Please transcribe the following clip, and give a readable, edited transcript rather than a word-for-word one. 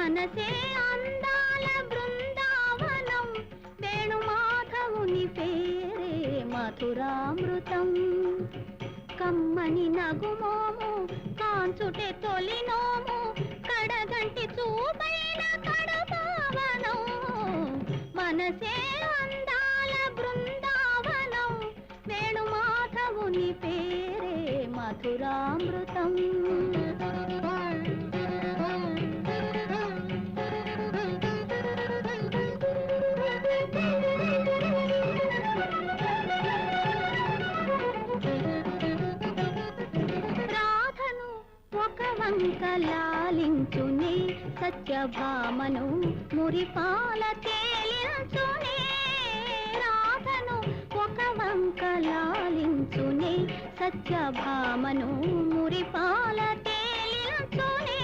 మనసే అందాల బృందావనం వేణుమాధవుని పేరే మధురామృతం కమ్మని నగుమోము కాంచుటే తొలినోము కడగంటి చూపైన కడపావనం మనసే అందాల బృందావనం వేణుమాధవుని పేరే మధురామృతం లాలించునే సత్యభామను మురిపాల తేలించునే రాధను ఒక వంక లాలించునే సత్యభామను మురిపాల తేలించునే